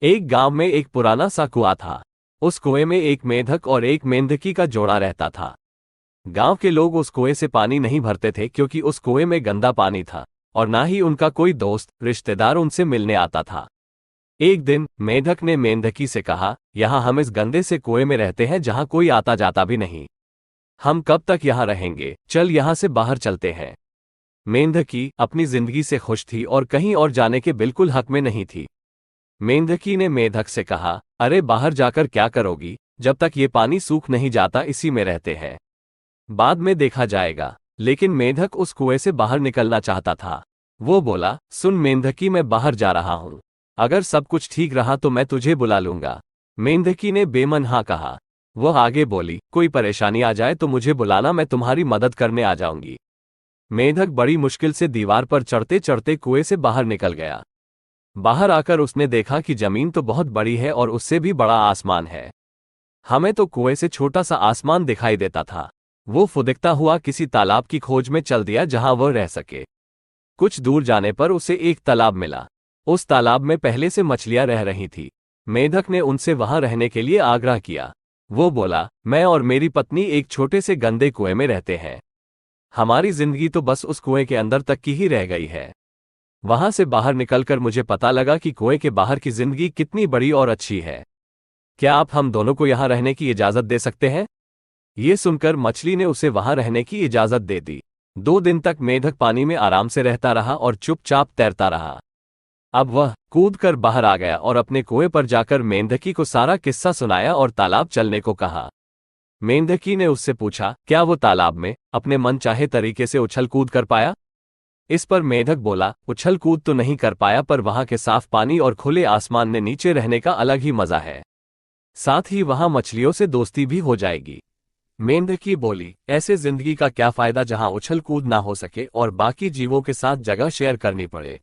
एक गांव में एक पुराना सा कुआं था। उस कुएं में एक मेंढक और एक मेंढकी का जोड़ा रहता था। गांव के लोग उस कुएं से पानी नहीं भरते थे क्योंकि उस कुएं में गंदा पानी था और ना ही उनका कोई दोस्त रिश्तेदार उनसे मिलने आता था। एक दिन मेंढक ने मेंढकी से कहा, यहाँ हम इस गंदे से कुएं में रहते हैं जहाँ कोई आता जाता भी नहीं। हम कब तक यहाँ रहेंगे? चल यहाँ से बाहर चलते हैं। मेंढकी अपनी जिंदगी से खुश थी और कहीं और जाने के बिल्कुल हक में नहीं थी। मेंढकी ने मेंढक से कहा, अरे बाहर जाकर क्या करोगी? जब तक ये पानी सूख नहीं जाता इसी में रहते हैं, बाद में देखा जाएगा। लेकिन मेंढक उस कुएं से बाहर निकलना चाहता था। वो बोला, सुन मेंढकी, मैं बाहर जा रहा हूं। अगर सब कुछ ठीक रहा तो मैं तुझे बुला लूंगा। मेंढकी ने बेमन हाँ कहा। वह आगे बोली, कोई परेशानी आ जाए तो मुझे बुलाना, मैं तुम्हारी मदद करने आ जाऊंगी। मेंढक बड़ी मुश्किल से दीवार पर चढ़ते चढ़ते कुएं से बाहर निकल गया। बाहर आकर उसने देखा कि जमीन तो बहुत बड़ी है और उससे भी बड़ा आसमान है। हमें तो कुएं से छोटा सा आसमान दिखाई देता था। वो फुदकता हुआ किसी तालाब की खोज में चल दिया जहां वह रह सके। कुछ दूर जाने पर उसे एक तालाब मिला। उस तालाब में पहले से मछलियां रह रही थी। मेंढक ने उनसे वहां रहने के लिए आग्रह किया। वो बोला, मैं और मेरी पत्नी एक छोटे से गंदे कुएं में रहते हैं। हमारी जिंदगी तो बस उस कुएं के अंदर तक की ही रह गई है। वहां से बाहर निकलकर मुझे पता लगा कि कुएं के बाहर की जिंदगी कितनी बड़ी और अच्छी है। क्या आप हम दोनों को यहां रहने की इजाजत दे सकते हैं? ये सुनकर मछली ने उसे वहां रहने की इजाजत दे दी। 2 दिन तक मेंढक पानी में आराम से रहता रहा और चुपचाप तैरता रहा। अब वह कूदकर बाहर आ गया और अपने कुएं पर जाकर मेंढकी को सारा किस्सा सुनाया और तालाब चलने को कहा। मेंढकी ने उससे पूछा, क्या वो तालाब में अपने मन चाहे तरीके से उछल कूद कर पाया? इस पर मेंढक बोला, उछल कूद तो नहीं कर पाया, पर वहां के साफ पानी और खुले आसमान में नीचे रहने का अलग ही मजा है। साथ ही वहां मछलियों से दोस्ती भी हो जाएगी। मेंढकी बोली, ऐसे जिंदगी का क्या फायदा जहां उछल कूद ना हो सके और बाकी जीवों के साथ जगह शेयर करनी पड़े।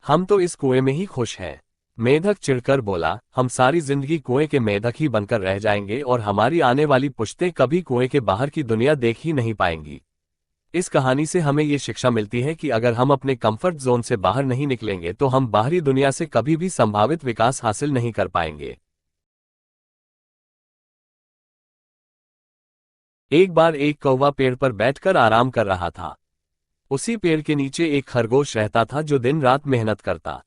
हम तो इस कुएं में ही खुश हैं। मेंढक चिढ़कर बोला, हम सारी जिंदगी कुएं के मेंढक ही बनकर रह जाएंगे और हमारी आने वाली पुश्तें कभी कुएं के बाहर की दुनिया देख ही नहीं पाएंगी। इस कहानी से हमें ये शिक्षा मिलती है कि अगर हम अपने कंफर्ट जोन से बाहर नहीं निकलेंगे तो हम बाहरी दुनिया से कभी भी संभावित विकास हासिल नहीं कर पाएंगे। एक बार एक कौवा पेड़ पर बैठकर आराम कर रहा था। उसी पेड़ के नीचे एक खरगोश रहता था जो दिन रात मेहनत करता।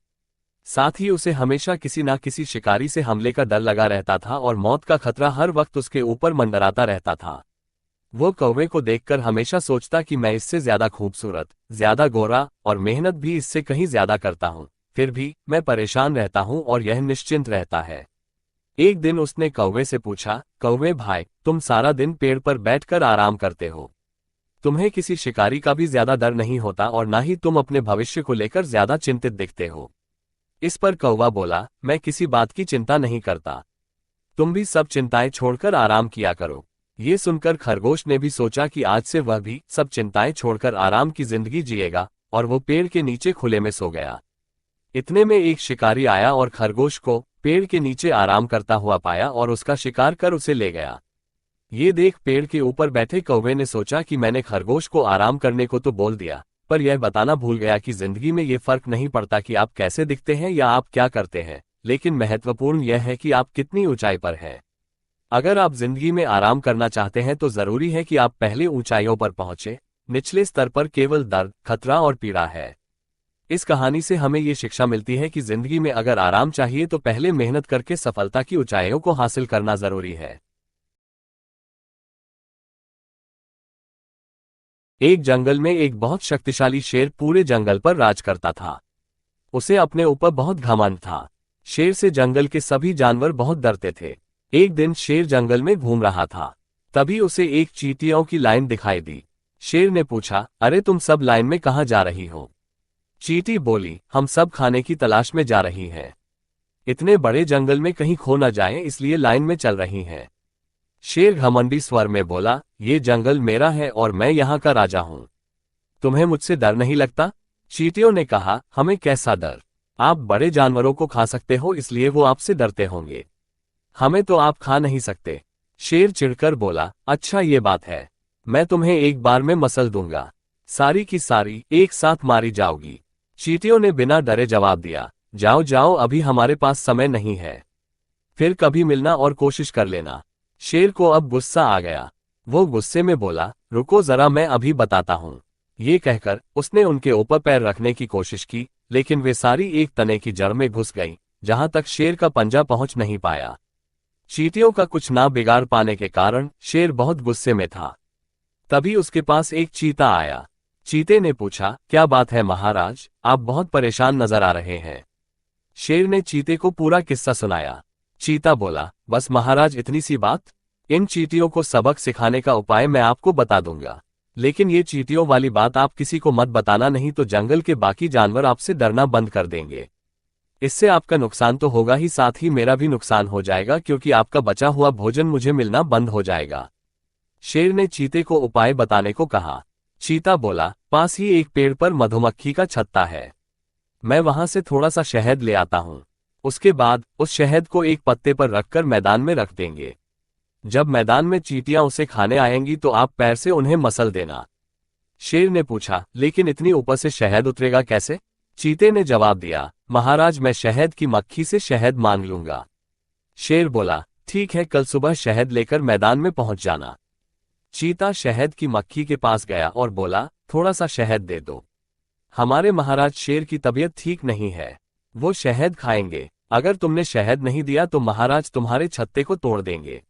साथ ही उसे हमेशा किसी ना किसी शिकारी से हमले का डर लगा रहता था और मौत का खतरा हर वक्त उसके ऊपर मंडराता रहता था। वो कौवे को देखकर हमेशा सोचता कि मैं इससे ज्यादा खूबसूरत, ज्यादा गोरा और मेहनत भी इससे कहीं ज्यादा करता हूँ, फिर भी मैं परेशान रहता हूँ और यह निश्चिंत रहता है। एक दिन उसने कौवे से पूछा, कौवे भाई, तुम सारा दिन पेड़ पर बैठकर आराम करते हो, तुम्हें किसी शिकारी का भी ज्यादा डर नहीं होता और ना ही तुम अपने भविष्य को लेकर ज्यादा चिंतित दिखते हो। इस पर कौवा बोला, मैं किसी बात की चिंता नहीं करता, तुम भी सब चिंताएं छोड़कर आराम किया करो। ये सुनकर खरगोश ने भी सोचा कि आज से वह भी सब चिंताएं छोड़कर आराम की जिंदगी जिएगा और वो पेड़ के नीचे खुले में सो गया। इतने में एक शिकारी आया और खरगोश को पेड़ के नीचे आराम करता हुआ पाया और उसका शिकार कर उसे ले गया। ये देख पेड़ के ऊपर बैठे कौवे ने सोचा कि मैंने खरगोश को आराम करने को तो बोल दिया, पर यह बताना भूल गया कि जिंदगी में ये फर्क नहीं पड़ता कि आप कैसे दिखते हैं या आप क्या करते हैं, लेकिन महत्वपूर्ण यह है कि आप कितनी ऊंचाई पर हैं। अगर आप जिंदगी में आराम करना चाहते हैं तो जरूरी है कि आप पहले ऊंचाइयों पर पहुंचे, निचले स्तर पर केवल दर्द, खतरा और पीड़ा है। इस कहानी से हमें ये शिक्षा मिलती है कि जिंदगी में अगर आराम चाहिए तो पहले मेहनत करके सफलता की ऊंचाइयों को हासिल करना जरूरी है। एक जंगल में एक बहुत शक्तिशाली शेर पूरे जंगल पर राज करता था। उसे अपने ऊपर बहुत घमंड था। शेर से जंगल के सभी जानवर बहुत डरते थे। एक दिन शेर जंगल में घूम रहा था, तभी उसे एक चींटियों की लाइन दिखाई दी। शेर ने पूछा, अरे तुम सब लाइन में कहाँ जा रही हो? चींटी बोली, हम सब खाने की तलाश में जा रही हैं। इतने बड़े जंगल में कहीं खो न जाएं इसलिए लाइन में चल रही हैं। शेर घमंडी स्वर में बोला, ये जंगल मेरा है और मैं यहाँ का राजा हूँ, तुम्हें मुझसे डर नहीं लगता? चींटियों ने कहा, हमें कैसा डर, आप बड़े जानवरों को खा सकते हो इसलिए वो आपसे डरते होंगे, हमें तो आप खा नहीं सकते। शेर चिढ़कर बोला, अच्छा ये बात है, मैं तुम्हें एक बार में मसल दूंगा, सारी की सारी एक साथ मारी जाओगी। चींटियों ने बिना डरे जवाब दिया, जाओ जाओ, अभी हमारे पास समय नहीं है, फिर कभी मिलना और कोशिश कर लेना। शेर को अब गुस्सा आ गया। वो गुस्से में बोला, रुको जरा, मैं अभी बताता हूँ। ये कहकर उसने उनके ऊपर पैर रखने की कोशिश की, लेकिन वे सारी एक तने की जड़ में घुस गई, जहां तक शेर का पंजा पहुंच नहीं पाया। चींटियों का कुछ ना बिगाड़ पाने के कारण शेर बहुत गुस्से में था। तभी उसके पास एक चीता आया। चीते ने पूछा, क्या बात है महाराज, आप बहुत परेशान नजर आ रहे हैं। शेर ने चीते को पूरा किस्सा सुनाया। चीता बोला, बस महाराज, इतनी सी बात? इन चींटियों को सबक सिखाने का उपाय मैं आपको बता दूंगा, लेकिन ये चींटियों वाली बात आप किसी को मत बताना, नहीं तो जंगल के बाकी जानवर आपसे डरना बंद कर देंगे। इससे आपका नुकसान तो होगा ही, साथ ही मेरा भी नुकसान हो जाएगा, क्योंकि आपका बचा हुआ भोजन मुझे मिलना बंद हो जाएगा। शेर ने चीते को उपाय बताने को कहा। चीता बोला, पास ही एक पेड़ पर मधुमक्खी का छत्ता है, मैं वहां से थोड़ा सा शहद ले आता हूं। उसके बाद उस शहद को एक पत्ते पर रखकर मैदान में रख देंगे। जब मैदान में चींटियां उसे खाने आएंगी तो आप पैर से उन्हें मसल देना। शेर ने पूछा, लेकिन इतनी ऊपर से शहद उतरेगा कैसे? चीते ने जवाब दिया, महाराज, मैं शहद की मक्खी से शहद मांग लूंगा। शेर बोला, ठीक है, कल सुबह शहद लेकर मैदान में पहुंच जाना। चीता शहद की मक्खी के पास गया और बोला, थोड़ा सा शहद दे दो। हमारे महाराज शेर की तबीयत ठीक नहीं है, वो शहद खाएंगे। अगर तुमने शहद नहीं दिया तो महाराज तुम्हारे छत्ते को तोड़ देंगे।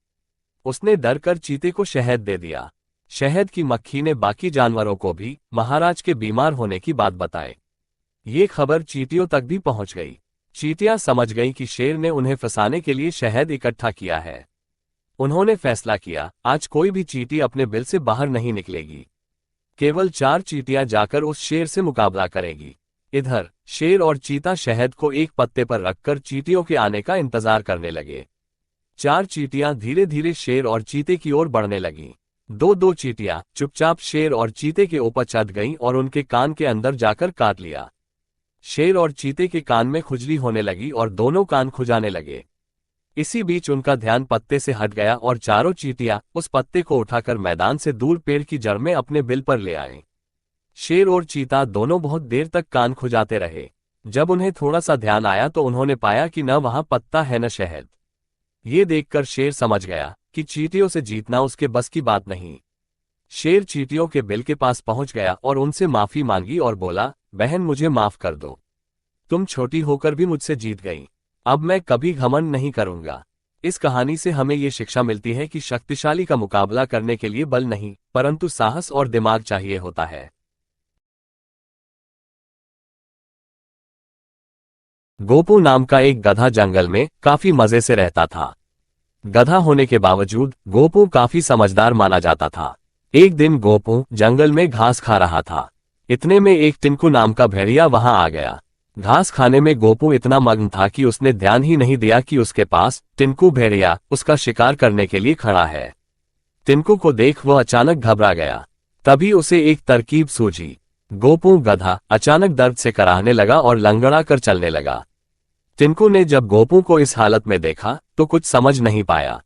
उसने डर कर चीते को शहद दे दिया। शहद की मक्खी ने बाकी जानवरों को भी महाराज के बीमार होने की बात बताई। ये खबर चींटियों तक भी पहुंच गई। चींटियां समझ गईं कि शेर ने उन्हें फंसाने के लिए शहद इकट्ठा किया है। उन्होंने फैसला किया, आज कोई भी चींटी अपने बिल से बाहर नहीं निकलेगी। केवल 4 चींटियां जाकर उस शेर से मुकाबला करेगी। इधर शेर और चीता शहद को एक पत्ते पर रखकर चींटियों के आने का इंतजार करने लगे। 4 चींटियां धीरे धीरे शेर और चीते की ओर बढ़ने लगीं। 2-2 चींटियां चुपचाप शेर और चीते के ऊपर चढ़ गईं और उनके कान के अंदर जाकर काट लिया। शेर और चीते के कान में खुजली होने लगी और दोनों कान खुजाने लगे। इसी बीच उनका ध्यान पत्ते से हट गया और चारों चींटियां उस पत्ते को उठाकर मैदान से दूर पेड़ की जड़ में अपने बिल पर ले आए। शेर और चीता दोनों बहुत देर तक कान खुजाते रहे। जब उन्हें थोड़ा सा ध्यान आया तो उन्होंने पाया कि न वहां पत्ता है न शहद। ये देखकर शेर समझ गया कि चींटियों से जीतना उसके बस की बात नहीं। शेर चींटियों के बिल के पास पहुंच गया और उनसे माफी मांगी और बोला, बहन, मुझे माफ कर दो, तुम छोटी होकर भी मुझसे जीत गई। अब मैं कभी घमंड नहीं करूंगा। इस कहानी से हमें ये शिक्षा मिलती है कि शक्तिशाली का मुकाबला करने के लिए बल नहीं, परंतु साहस और दिमाग चाहिए होता है। गोपू नाम का एक गधा जंगल में काफी मजे से रहता था। गधा होने के बावजूद गोपू काफी समझदार माना जाता था। एक दिन गोपू जंगल में घास खा रहा था। इतने में एक टिंकू नाम का भेड़िया वहां आ गया। घास खाने में गोपू इतना मग्न था कि उसने ध्यान ही नहीं दिया कि उसके पास टिंकू भेड़िया उसका शिकार करने के लिए खड़ा है। टिंकू को देख वह अचानक घबरा गया। तभी उसे एक तरकीब सूझी। गोपू गधा अचानक दर्द से कराहने लगा और लंगड़ा कर चलने लगा। टिंकू ने जब गोपू को इस हालत में देखा तो कुछ समझ नहीं पाया।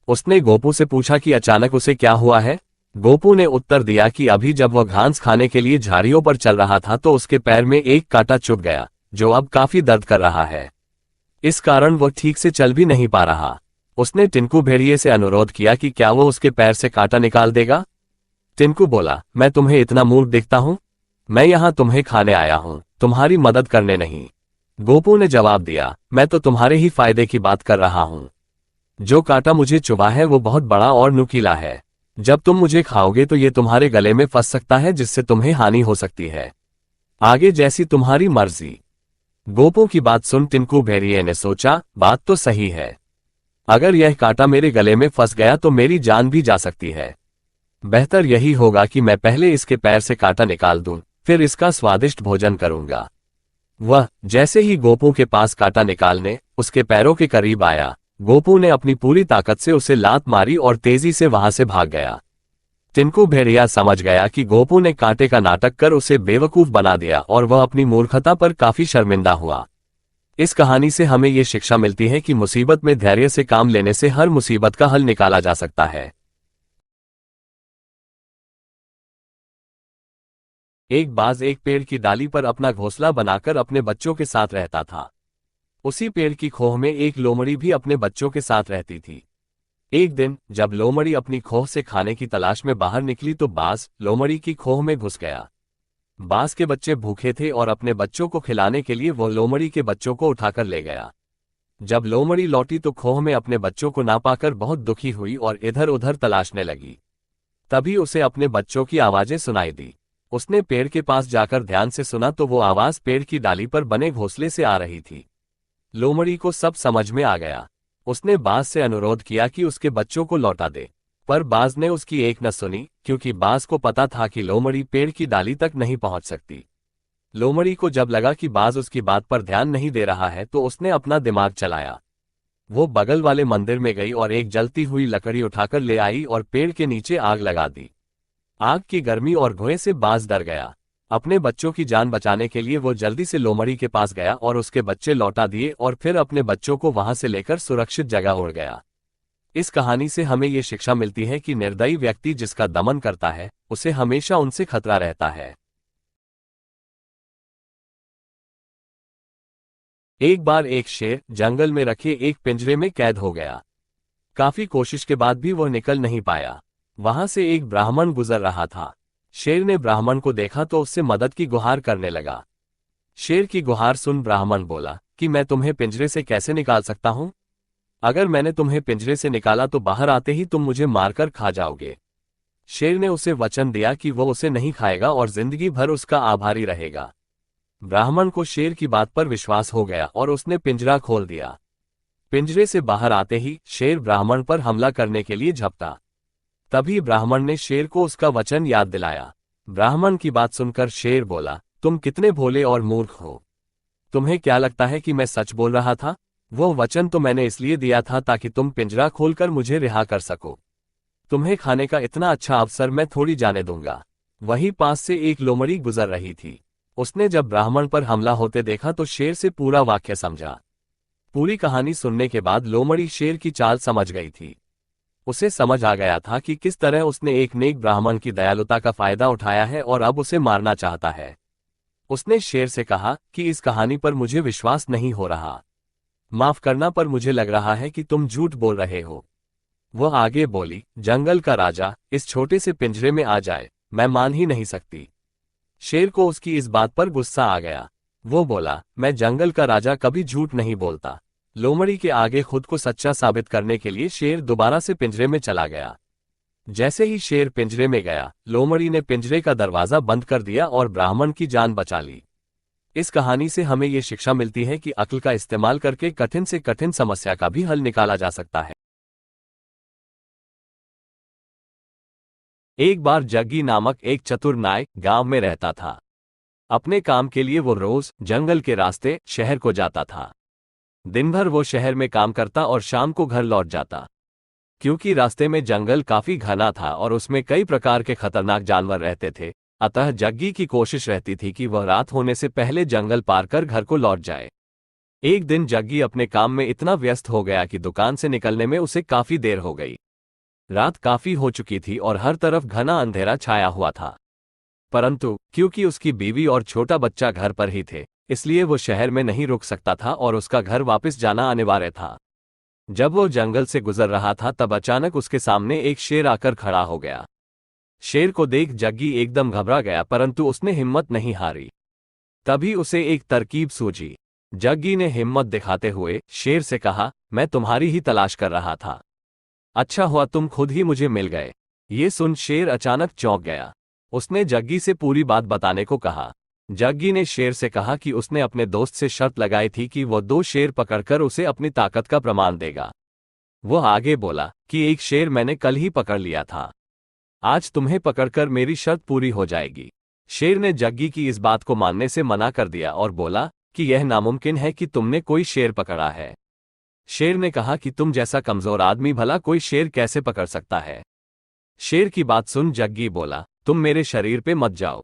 उसने गोपू से पूछा कि अचानक उसे क्या हुआ है। गोपू ने उत्तर दिया कि अभी जब वह घास खाने के लिए झाड़ियों पर चल रहा था तो उसके पैर में एक कांटा चुभ गया, जो अब काफी दर्द कर रहा है। इस कारण वह ठीक से चल भी नहीं पा रहा। उसने टिंकू भेड़िए से अनुरोध किया कि क्या वो उसके पैर से कांटा निकाल देगा। टिंकू बोला, मैं तुम्हें इतना मूर्ख दिखता हूं? मैं यहां तुम्हें खाने आया हूं, तुम्हारी मदद करने नहीं। गोपू ने जवाब दिया, मैं तो तुम्हारे ही फायदे की बात कर रहा हूं। जो कांटा मुझे चुभा है वो बहुत बड़ा और नुकीला है। जब तुम मुझे खाओगे तो ये तुम्हारे गले में फंस सकता है, जिससे तुम्हें हानि हो सकती है। आगे जैसी तुम्हारी मर्जी। गोपू की बात सुन टिंकू भेड़िए ने सोचा, बात तो सही है। अगर यह कांटा मेरे गले में फंस गया तो मेरी जान भी जा सकती है। बेहतर यही होगा कि मैं पहले इसके पैर से कांटा निकाल दूं, फिर इसका स्वादिष्ट भोजन करूंगा। वह जैसे ही गोपू के पास कांटा निकालने उसके पैरों के करीब आया, गोपू ने अपनी पूरी ताकत से उसे लात मारी और तेजी से वहां से भाग गया। टिंकू भेड़िया समझ गया कि गोपू ने कांटे का नाटक कर उसे बेवकूफ बना दिया और वह अपनी मूर्खता पर काफी शर्मिंदा हुआ। इस कहानी से हमें ये शिक्षा मिलती है कि मुसीबत में धैर्य से काम लेने से हर मुसीबत का हल निकाला जा सकता है। एक बाज एक पेड़ की डाली पर अपना घोंसला बनाकर अपने बच्चों के साथ रहता था। उसी पेड़ की खोह में एक लोमड़ी भी अपने बच्चों के साथ रहती थी। एक दिन जब लोमड़ी अपनी खोह से खाने की तलाश में बाहर निकली तो बाज लोमड़ी की खोह में घुस गया। बाज के बच्चे भूखे थे और अपने बच्चों को खिलाने के लिए वो लोमड़ी के बच्चों को उठाकर ले गया। जब लोमड़ी लौटी तो खोह में अपने बच्चों को ना पाकर बहुत दुखी हुई और इधर उधर तलाशने लगी। तभी उसे अपने बच्चों की आवाजें सुनाई दी। उसने पेड़ के पास जाकर ध्यान से सुना तो वो आवाज पेड़ की डाली पर बने घोंसले से आ रही थी। लोमड़ी को सब समझ में आ गया। उसने बाज से अनुरोध किया कि उसके बच्चों को लौटा दे, पर बाज ने उसकी एक न सुनी, क्योंकि बाज को पता था कि लोमड़ी पेड़ की डाली तक नहीं पहुंच सकती। लोमड़ी को जब लगा कि बाज उसकी बात पर ध्यान नहीं दे रहा है तो उसने अपना दिमाग चलाया। वो बगल वाले मंदिर में गई और एक जलती हुई लकड़ी उठाकर ले आई और पेड़ के नीचे आग लगा दी। आग की गर्मी और धुएं से बाज डर गया। अपने बच्चों की जान बचाने के लिए वो जल्दी से लोमड़ी के पास गया और उसके बच्चे लौटा दिए और फिर अपने बच्चों को वहां से लेकर सुरक्षित जगह उड़ गया। इस कहानी से हमें ये शिक्षा मिलती है कि निर्दयी व्यक्ति जिसका दमन करता है उसे हमेशा उनसे खतरा रहता है। एक बार एक शेर जंगल में रखे एक पिंजरे में कैद हो गया। काफी कोशिश के बाद भी वह निकल नहीं पाया। वहां से एक ब्राह्मण गुजर रहा था। शेर ने ब्राह्मण को देखा तो उससे मदद की गुहार करने लगा। शेर की गुहार सुन ब्राह्मण बोला कि मैं तुम्हें पिंजरे से कैसे निकाल सकता हूं? अगर मैंने तुम्हें पिंजरे से निकाला तो बाहर आते ही तुम मुझे मारकर खा जाओगे। शेर ने उसे वचन दिया कि वो उसे नहीं खाएगा और जिंदगी भर उसका आभारी रहेगा। ब्राह्मण को शेर की बात पर विश्वास हो गया और उसने पिंजरा खोल दिया। पिंजरे से बाहर आते ही शेर ब्राह्मण पर हमला करने के लिए झपटा। तभी ब्राह्मण ने शेर को उसका वचन याद दिलाया। ब्राह्मण की बात सुनकर शेर बोला, तुम कितने भोले और मूर्ख हो। तुम्हें क्या लगता है कि मैं सच बोल रहा था? वो वचन तो मैंने इसलिए दिया था ताकि तुम पिंजरा खोलकर मुझे रिहा कर सको। तुम्हें खाने का इतना अच्छा अवसर मैं थोड़ी जाने दूंगा। वहीं पास से एक लोमड़ी गुजर रही थी। उसने जब ब्राह्मण पर हमला होते देखा तो शेर से पूरा वाक्य समझा। पूरी कहानी सुनने के बाद लोमड़ी शेर की चाल समझ गई थी। उसे समझ आ गया था कि किस तरह उसने एक नेक ब्राह्मण की दयालुता का फायदा उठाया है और अब उसे मारना चाहता है। उसने शेर से कहा कि इस कहानी पर मुझे विश्वास नहीं हो रहा। माफ करना, पर मुझे लग रहा है कि तुम झूठ बोल रहे हो। वह आगे बोली, जंगल का राजा इस छोटे से पिंजरे में आ जाए, मैं मान ही नहीं सकती। शेर को उसकी इस बात पर गुस्सा आ गया। वो बोला, मैं जंगल का राजा कभी झूठ नहीं बोलता। लोमड़ी के आगे खुद को सच्चा साबित करने के लिए शेर दोबारा से पिंजरे में चला गया। जैसे ही शेर पिंजरे में गया, लोमड़ी ने पिंजरे का दरवाजा बंद कर दिया और ब्राह्मण की जान बचा ली। इस कहानी से हमें ये शिक्षा मिलती है कि अक्ल का इस्तेमाल करके कठिन से कठिन समस्या का भी हल निकाला जा सकता है। एक बार जग्गी नामक एक चतुर नाय गांव में रहता था। अपने काम के लिए वो रोज जंगल के रास्ते शहर को जाता था। दिन भर वो शहर में काम करता और शाम को घर लौट जाता। क्योंकि रास्ते में जंगल काफी घना था और उसमें कई प्रकार के खतरनाक जानवर रहते थे, अतः जग्गी की कोशिश रहती थी कि वह रात होने से पहले जंगल पार कर घर को लौट जाए। एक दिन जग्गी अपने काम में इतना व्यस्त हो गया कि दुकान से निकलने में उसे काफी देर हो गई। रात काफी हो चुकी थी और हर तरफ घना अंधेरा छाया हुआ था। परंतु क्योंकि उसकी बीवी और छोटा बच्चा घर पर ही थे, इसलिए वो शहर में नहीं रुक सकता था और उसका घर वापस जाना अनिवार्य था। जब वो जंगल से गुजर रहा था तब अचानक उसके सामने एक शेर आकर खड़ा हो गया। शेर को देख जग्गी एकदम घबरा गया, परंतु उसने हिम्मत नहीं हारी। तभी उसे एक तरकीब सूझी। जग्गी ने हिम्मत दिखाते हुए शेर से कहा, मैं तुम्हारी ही तलाश कर रहा था। अच्छा हुआ तुम खुद ही मुझे मिल गए। ये सुन शेर अचानक चौंक गया। उसने जग्गी से पूरी बात बताने को कहा। जग्गी ने शेर से कहा कि उसने अपने दोस्त से शर्त लगाई थी कि वो 2 शेर पकड़कर उसे अपनी ताकत का प्रमाण देगा। वो आगे बोला कि एक शेर मैंने कल ही पकड़ लिया था, आज तुम्हें पकड़कर मेरी शर्त पूरी हो जाएगी। शेर ने जग्गी की इस बात को मानने से मना कर दिया और बोला कि यह नामुमकिन है कि तुमने कोई शेर पकड़ा है। शेर ने कहा कि तुम जैसा कमजोर आदमी भला कोई शेर कैसे पकड़ सकता है। शेर की बात सुन जग्गी बोला, तुम मेरे शरीर पे मत जाओ।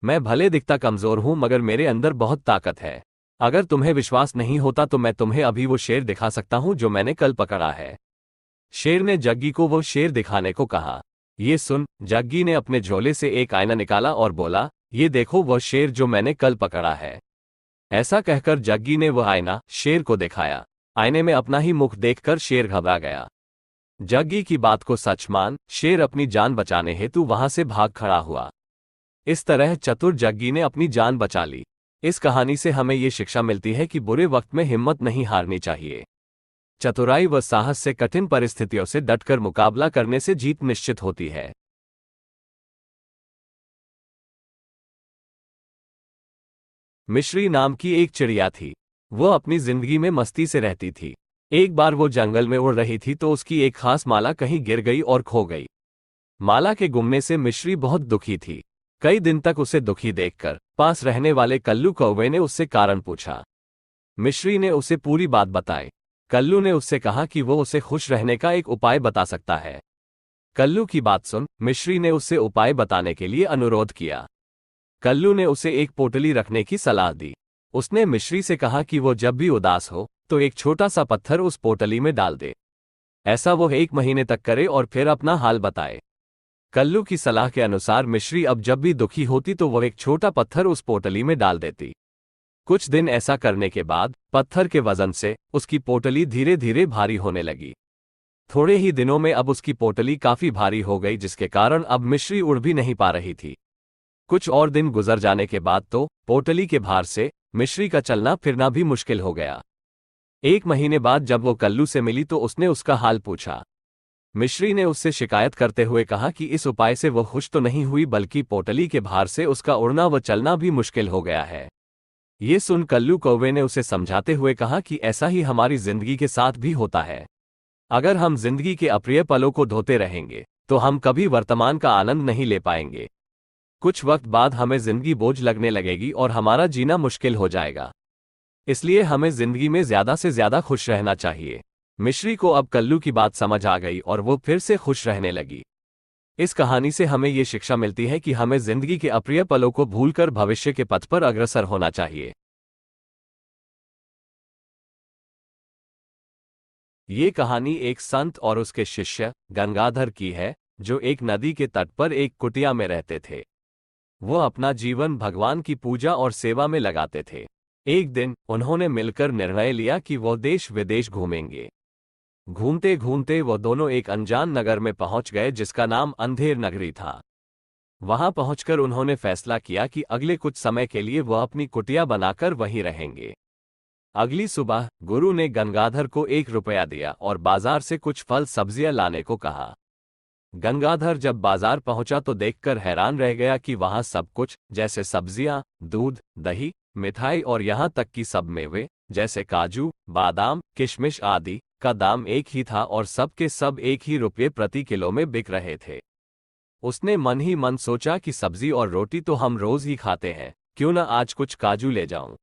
मैं भले दिखता कमजोर हूं मगर मेरे अंदर बहुत ताकत है। अगर तुम्हें विश्वास नहीं होता तो मैं तुम्हें अभी वो शेर दिखा सकता हूं जो मैंने कल पकड़ा है। शेर ने जग्गी को वो शेर दिखाने को कहा। ये सुन जग्गी ने अपने झोले से एक आईना निकाला और बोला, ये देखो वह शेर जो मैंने कल पकड़ा है। ऐसा कहकर जग्गी ने वह आईना शेर को दिखाया। आईने में अपना ही मुख देखकर शेर घबरा गया। जग्गी की बात को सच मान शेर अपनी जान बचाने हेतु वहां से भाग खड़ा हुआ। इस तरह चतुर जग्गी ने अपनी जान बचा ली। इस कहानी से हमें ये शिक्षा मिलती है कि बुरे वक्त में हिम्मत नहीं हारनी चाहिए। चतुराई व साहस से कठिन परिस्थितियों से डटकर मुकाबला करने से जीत निश्चित होती है। मिश्री नाम की एक चिड़िया थी। वह अपनी जिंदगी में मस्ती से रहती थी। एक बार वो जंगल में उड़ रही थी तो उसकी एक खास माला कहीं गिर गई और खो गई। माला के गुमने से मिश्री बहुत दुखी थी। कई दिन तक उसे दुखी देखकर पास रहने वाले कल्लू कौवे ने उससे कारण पूछा। मिश्री ने उसे पूरी बात बताई। कल्लू ने उससे कहा कि वो उसे खुश रहने का एक उपाय बता सकता है। कल्लू की बात सुन मिश्री ने उससे उपाय बताने के लिए अनुरोध किया। कल्लू ने उसे एक पोटली रखने की सलाह दी। उसने मिश्री से कहा कि वो जब भी उदास हो तो एक छोटा सा पत्थर उस पोटली में डाल दे। ऐसा वो 1 महीने तक करे और फिर अपना हाल बताए। कल्लू की सलाह के अनुसार मिश्री अब जब भी दुखी होती तो वह एक छोटा पत्थर उस पोटली में डाल देती। कुछ दिन ऐसा करने के बाद पत्थर के वजन से उसकी पोटली धीरे धीरे भारी होने लगी। थोड़े ही दिनों में अब उसकी पोटली काफी भारी हो गई, जिसके कारण अब मिश्री उड़ भी नहीं पा रही थी। कुछ और दिन गुजर जाने के बाद तो पोटली के भार से मिश्री का चलना फिरना भी मुश्किल हो गया। 1 महीने बाद जब वो कल्लू से मिली तो उसने उसका हाल पूछा। मिश्री ने उससे शिकायत करते हुए कहा कि इस उपाय से वह खुश तो नहीं हुई बल्कि पोटली के भार से उसका उड़ना व चलना भी मुश्किल हो गया है। ये सुन कल्लू कौवे ने उसे समझाते हुए कहा कि ऐसा ही हमारी जिंदगी के साथ भी होता है। अगर हम जिंदगी के अप्रिय पलों को ढोते रहेंगे तो हम कभी वर्तमान का आनंद नहीं ले पाएंगे। कुछ वक्त बाद हमें जिंदगी बोझ लगने लगेगी और हमारा जीना मुश्किल हो जाएगा। इसलिए हमें जिंदगी में ज्यादा से ज्यादा खुश रहना चाहिए। मिश्री को अब कल्लू की बात समझ आ गई और वो फिर से खुश रहने लगी। इस कहानी से हमें ये शिक्षा मिलती है कि हमें जिंदगी के अप्रिय पलों को भूलकर भविष्य के पथ पर अग्रसर होना चाहिए। ये कहानी एक संत और उसके शिष्य गंगाधर की है, जो एक नदी के तट पर एक कुटिया में रहते थे। वो अपना जीवन भगवान की पूजा और सेवा में लगाते थे। एक दिन उन्होंने मिलकर निर्णय लिया कि वो देश विदेश घूमेंगे। घूमते घूमते वो दोनों एक अनजान नगर में पहुंच गए जिसका नाम अंधेर नगरी था। वहां पहुंचकर उन्होंने फैसला किया कि अगले कुछ समय के लिए वह अपनी कुटिया बनाकर वहीं रहेंगे। अगली सुबह गुरु ने गंगाधर को 1 रुपया दिया और बाजार से कुछ फल सब्जियां लाने को कहा। गंगाधर जब बाजार पहुंचा तो देखकर हैरान रह गया कि वहां सब कुछ जैसे सब्जियां, दूध, दही, मिठाई और यहां तक कि सब मेवे जैसे काजू, बादाम, किशमिश आदि का दाम एक ही था और सब के सब 1 ही रुपये प्रति किलो में बिक रहे थे। उसने मन ही मन सोचा कि सब्जी और रोटी तो हम रोज ही खाते हैं, क्यों न आज कुछ काजू ले जाऊं।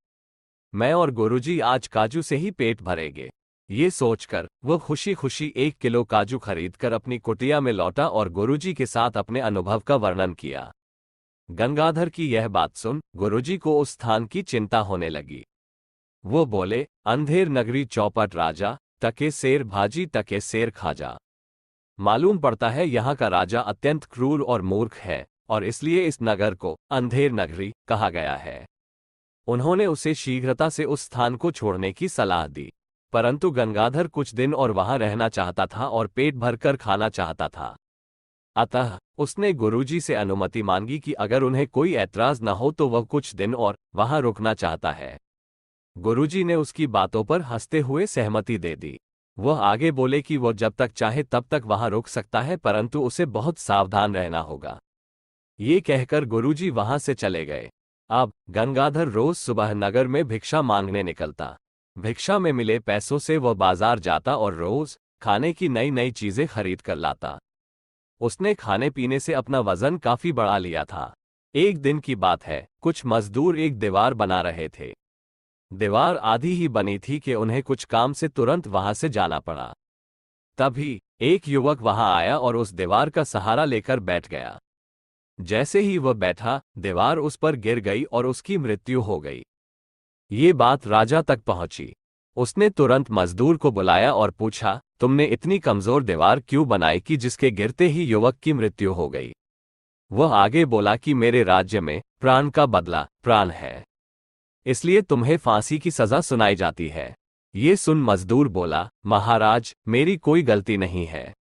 मैं और गुरुजी आज काजू से ही पेट भरेंगे। ये सोचकर वह खुशी खुशी 1 किलो काजू खरीदकर अपनी कुटिया में लौटा और गुरुजी के साथ अपने अनुभव का वर्णन किया। गंगाधर की यह बात सुन गुरुजी को उस स्थान की चिंता होने लगी। वो बोले, अंधेर नगरी चौपट राजा, टके शेर भाजी टके शेर खाजा। मालूम पड़ता है यहाँ का राजा अत्यंत क्रूर और मूर्ख है और इसलिए इस नगर को अंधेर नगरी कहा गया है। उन्होंने उसे शीघ्रता से उस स्थान को छोड़ने की सलाह दी, परंतु गंगाधर कुछ दिन और वहां रहना चाहता था और पेट भरकर खाना चाहता था। अतः उसने गुरुजी से अनुमति मांगी कि अगर उन्हें कोई ऐतराज न हो तो वह कुछ दिन और वहां रुकना चाहता है। गुरुजी ने उसकी बातों पर हंसते हुए सहमति दे दी। वह आगे बोले कि वह जब तक चाहे तब तक वहां रुक सकता है, परंतु उसे बहुत सावधान रहना होगा। ये कहकर गुरुजी वहां से चले गए। अब गंगाधर रोज सुबह नगर में भिक्षा मांगने निकलता। भिक्षा में मिले पैसों से वह बाजार जाता और रोज खाने की नई नई चीजें खरीद कर लाता। उसने खाने पीने से अपना वजन काफी बढ़ा लिया था। एक दिन की बात है, कुछ मजदूर एक दीवार बना रहे थे। दीवार आधी ही बनी थी कि उन्हें कुछ काम से तुरंत वहां से जाना पड़ा। तभी एक युवक वहां आया और उस दीवार का सहारा लेकर बैठ गया। जैसे ही वह बैठा, दीवार उस पर गिर गई और उसकी मृत्यु हो गई। ये बात राजा तक पहुंची। उसने तुरंत मजदूर को बुलाया और पूछा, तुमने इतनी कमजोर दीवार क्यों बनाई कि जिसके गिरते ही युवक की मृत्यु हो गई। वह आगे बोला कि मेरे राज्य में प्राण का बदला प्राण है, इसलिए तुम्हें फांसी की सजा सुनाई जाती है। ये सुन मजदूर बोला, महाराज मेरी कोई गलती नहीं है।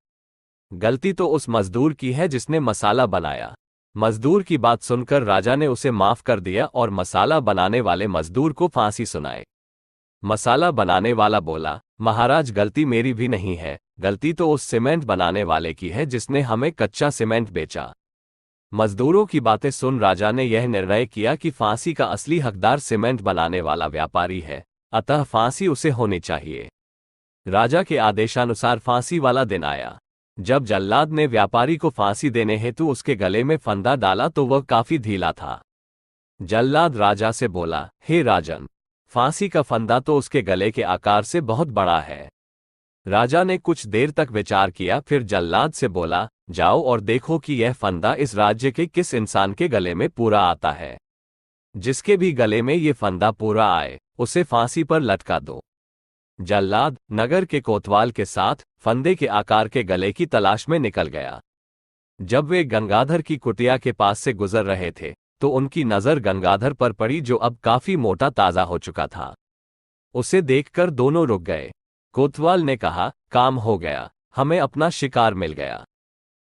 गलती तो उस मजदूर की है जिसने मसाला बनाया। मजदूर की बात सुनकर राजा ने उसे माफ कर दिया और मसाला बनाने वाले मजदूर को फांसी सुनाई। मसाला बनाने वाला बोला, महाराज गलती मेरी भी नहीं है, गलती तो उस सीमेंट बनाने वाले की है जिसने हमें कच्चा सीमेंट बेचा। मजदूरों की बातें सुन राजा ने यह निर्णय किया कि फांसी का असली हकदार सीमेंट बनाने वाला व्यापारी है, अतः फांसी उसे होनी चाहिए। राजा के आदेशानुसार फांसी वाला दिन आया। जब जल्लाद ने व्यापारी को फांसी देने हेतु उसके गले में फंदा डाला तो वह काफी ढीला था। जल्लाद राजा से बोला, हे राजन, फांसी का फंदा तो उसके गले के आकार से बहुत बड़ा है। राजा ने कुछ देर तक विचार किया, फिर जल्लाद से बोला, जाओ और देखो कि यह फंदा इस राज्य के किस इंसान के गले में पूरा आता है। जिसके भी गले में ये फंदा पूरा आए उसे फांसी पर लटका दो। जल्लाद नगर के कोतवाल के साथ फंदे के आकार के गले की तलाश में निकल गया। जब वे गंगाधर की कुटिया के पास से गुजर रहे थे तो उनकी नजर गंगाधर पर पड़ी, जो अब काफी मोटा ताजा हो चुका था। उसे देखकर दोनों रुक गए। कोतवाल ने कहा, काम हो गया, हमें अपना शिकार मिल गया।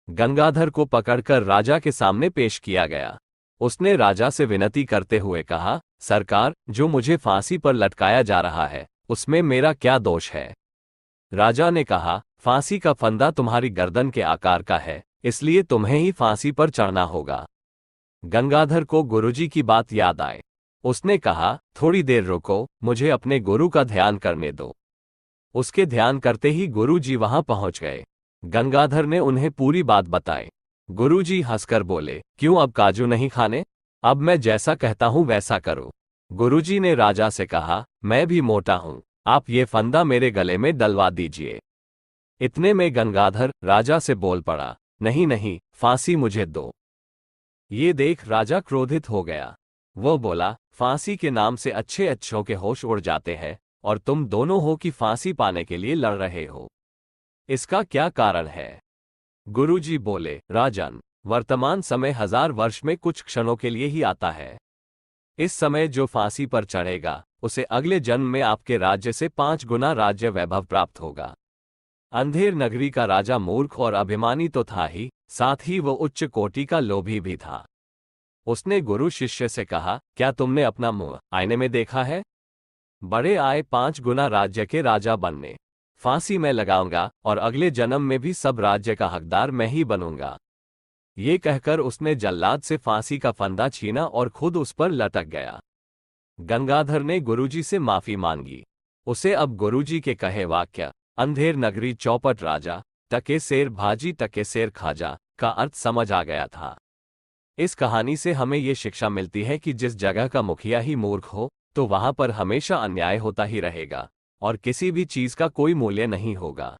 गंगाधर को पकड़कर राजा के सामने पेश किया गया। उसने राजा से विनती करते हुए कहा, सरकार, जो मुझे फांसी पर लटकाया जा रहा है उसमें मेरा क्या दोष है? राजा ने कहा, फांसी का फंदा तुम्हारी गर्दन के आकार का है, इसलिए तुम्हें ही फांसी पर चढ़ना होगा। गंगाधर को गुरुजी की बात याद आए। उसने कहा, थोड़ी देर रुको, मुझे अपने गुरु का ध्यान करने दो। उसके ध्यान करते ही गुरुजी वहां पहुंच गए। गंगाधर ने उन्हें पूरी बात बताई। गुरुजी हंसकर बोले, क्यों अब काजू नहीं खाने? अब मैं जैसा कहता हूं वैसा करो। गुरुजी ने राजा से कहा, मैं भी मोटा हूं, आप ये फंदा मेरे गले में डलवा दीजिए। इतने में गंगाधर राजा से बोल पड़ा, नहीं नहीं, फांसी मुझे दो। ये देख राजा क्रोधित हो गया। वह बोला, फांसी के नाम से अच्छे अच्छों के होश उड़ जाते हैं और तुम दोनों हो कि फांसी पाने के लिए लड़ रहे हो। इसका क्या कारण है? गुरुजी बोले, राजन, वर्तमान समय 1000 वर्ष में कुछ क्षणों के लिए ही आता है। इस समय जो फांसी पर चढ़ेगा उसे अगले जन्म में आपके राज्य से 5 गुना राज्य वैभव प्राप्त होगा। अंधेर नगरी का राजा मूर्ख और अभिमानी तो था ही, साथ ही वो उच्च कोटि का लोभी भी था। उसने गुरु शिष्य से कहा, क्या तुमने अपना मुंह आईने में देखा है? बड़े आए 5 गुना राज्य के राजा बनने। फांसी मैं लगाऊंगा और अगले जन्म में भी सब राज्य का हकदार मैं ही बनूंगा। ये कहकर उसने जल्लाद से फांसी का फंदा छीना और खुद उस पर लटक गया। गंगाधर ने गुरुजी से माफी मांगी। उसे अब गुरुजी के कहे वाक्य, अंधेर नगरी चौपट राजा, टके शेर भाजी टके शेर खाजा का अर्थ समझ आ गया था। इस कहानी से हमें ये शिक्षा मिलती है कि जिस जगह का मुखिया ही मूर्ख हो तो वहां पर हमेशा अन्याय होता ही रहेगा और किसी भी चीज का कोई मूल्य नहीं होगा।